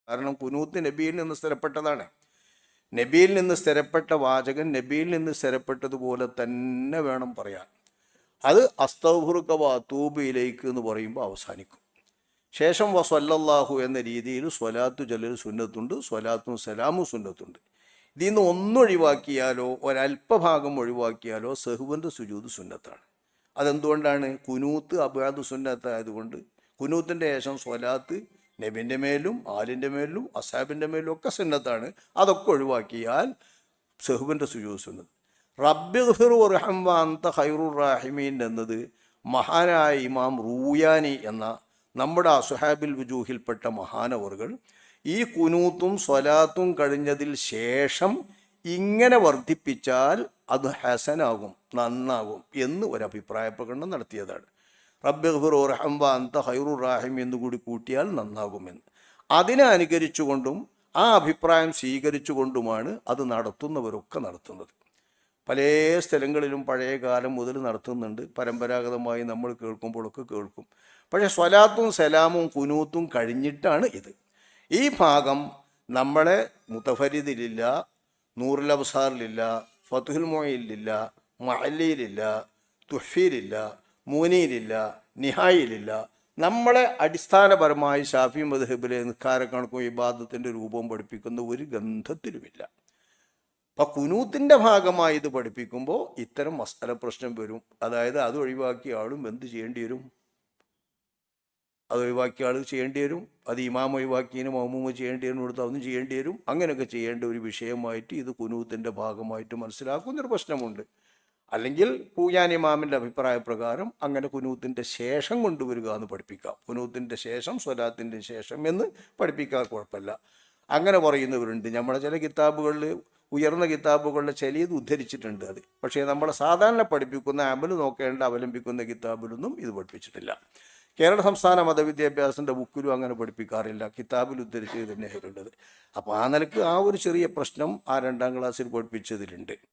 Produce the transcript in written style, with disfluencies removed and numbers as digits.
കാരണം കുനൂത്ത് നബിയിൽ നിന്ന് സ്ഥിരപ്പെട്ടതാണ്. നബിയിൽ നിന്ന് സ്ഥിരപ്പെട്ട വാചകൻ നബിയിൽ നിന്ന് സ്ഥിരപ്പെട്ടതുപോലെ തന്നെ വേണം പറയാൻ. അത് അസ്തഗ്ഫിറുക വഅതൂബു ഇലൈക എന്ന് പറയുമ്പോൾ അവസാനിക്കും. ശേഷം വസല്ലല്ലാഹു എന്ന രീതിയിൽ സ്വലാത്തു ചൊല്ലൽ സുന്നത്തുണ്ട്, സ്വലാത്തും സലാമും സുന്നത്തുണ്ട്. ഇതിൽ നിന്ന് ഒന്നൊഴിവാക്കിയാലോ ഒരല്പഭാഗം ഒഴിവാക്കിയാലോ സഹ്വിൻ്റെ സുജൂദ് സുന്നത്താണ്. അതെന്തുകൊണ്ടാണ്? കുനൂത്ത് അബാദ് സുന്നത്തായതുകൊണ്ട്. കുനൂത്തിൻ്റെ ശേഷം സ്വലാത്ത് നബിൻ്റെ മേലും ആലിൻ്റെ മേലും അസാബിൻ്റെ മേലും ഒക്കെ സുന്നത്താണ്. അതൊക്കെ ഒഴിവാക്കിയാൽ സഹ്വിൻ്റെ സുജൂദ് സുന്നത്ത്. റബ്ബിഗ്ഫിർ വർഹം വഅൻത ഖൈറുർ റാഹിമീൻ എന്നത് മഹാനായ ഇമാം റൂയാനി എന്ന നമ്മുടെ അസ്ഹാബിൽ വുജൂഹിൽപ്പെട്ട മഹാനവറുകൾ ഈ കുനൂത്തും സ്വലാത്തും കഴിഞ്ഞതിൽ ശേഷം ഇങ്ങനെ വർദ്ധിപ്പിച്ചാൽ അത് ഹസനാകും, നന്നാകും എന്ന് ഒരഭിപ്രായ പ്രകടനം നടത്തിയതാണ്. റബ്ബിഗ്ഫിർ വർഹം വഅൻത ഖൈറുർ റാഹിമീൻ എന്നുകൂടി കൂട്ടിയാൽ നന്നാകുമെന്ന്. അതിനെ അനുകരിച്ചുകൊണ്ടും ആ അഭിപ്രായം സ്വീകരിച്ചുകൊണ്ടുമാണ് അത് നടത്തുന്നവരൊക്കെ നടത്തുന്നത്. പല സ്ഥലങ്ങളിലും പഴയ കാലം മുതൽ നടത്തുന്നുണ്ട്. പരമ്പരാഗതമായി നമ്മൾ കേൾക്കുമ്പോഴൊക്കെ കേൾക്കും. പക്ഷേ സ്വലാത്തും സലാമും കുനൂത്തും കഴിഞ്ഞിട്ടാണ് ഇത്. ഈ ഭാഗം നമ്മളെ മുതഫരിദിലില്ല, നൂറുൽ അബ്സാറിലില്ല, ഫത്ഹുൽ മുഈനിലില്ല, മഅല്ലിയിലില്ല, തുഹ്ഫീലില്ല, മൂനിയിലില്ല, നിഹായിലില്ല. നമ്മളെ അടിസ്ഥാനപരമായി ശാഫി മദ്ഹബിലെ നിസ്കാരക്കണക്കും ഇബാദത്തിൻ്റെ രൂപവും പഠിപ്പിക്കുന്ന ഒരു ഗ്രന്ഥത്തിലുമില്ല. അപ്പം കുനൂത്തിൻ്റെ ഭാഗമായി ഇത് പഠിപ്പിക്കുമ്പോൾ ഇത്തരം മസാല പ്രശ്നം വരും. അതായത് അത് ഒഴിവാക്കിയ ആളും എന്ത് ചെയ്യേണ്ടി വരും? അത് ഒഴിവാക്കിയ ആൾ ചെയ്യേണ്ടി വരും. അത് ഇമാം ഒഴിവാക്കിയതിന് മൗമൂമ് ചെയ്യേണ്ടി വരും, കൊടുത്ത് അതൊന്നും ചെയ്യേണ്ടി വരും. അങ്ങനെയൊക്കെ ചെയ്യേണ്ട ഒരു വിഷയമായിട്ട് ഇത് കുനൂത്തിൻ്റെ ഭാഗമായിട്ട് മനസ്സിലാക്കുന്നൊരു പ്രശ്നമുണ്ട്. അല്ലെങ്കിൽ പൂയാൻ ഇമാമിൻ്റെ അഭിപ്രായ പ്രകാരം അങ്ങനെ കുനൂത്തിൻ്റെ ശേഷം കൊണ്ടുവരിക എന്ന് പഠിപ്പിക്കാം. കുനൂത്തിൻ്റെ ശേഷം സ്വലാത്തിൻ്റെ ശേഷം എന്ന് പഠിപ്പിക്കാൻ കുഴപ്പമില്ല. അങ്ങനെ പറയുന്നവരുണ്ട്. നമ്മുടെ ചില കിതാബുകളിൽ, ഉയർന്ന കിതാബുകളിൽ ചിലത് ഉദ്ധരിച്ചിട്ടുണ്ട് അത്. പക്ഷേ നമ്മളെ സാധാരണ പഠിപ്പിക്കുന്ന അമൽ നോക്കേണ്ട അവലംബിക്കുന്ന കിതാബിലൊന്നും ഇത് പഠിപ്പിച്ചിട്ടില്ല. കേരള സംസ്ഥാന മതവിദ്യാഭ്യാസത്തിൻ്റെ ബുക്കിലും അങ്ങനെ പഠിപ്പിക്കാറില്ല. കിതാബിൽ ഉദ്ധരിച്ചത് തന്നെയാണുള്ളത്. അപ്പോൾ ആ നിലക്ക് ആ ഒരു ചെറിയ പ്രശ്നം ആ 2ാം ക്ലാസ്സിൽ പഠിപ്പിച്ചതിലുണ്ട്.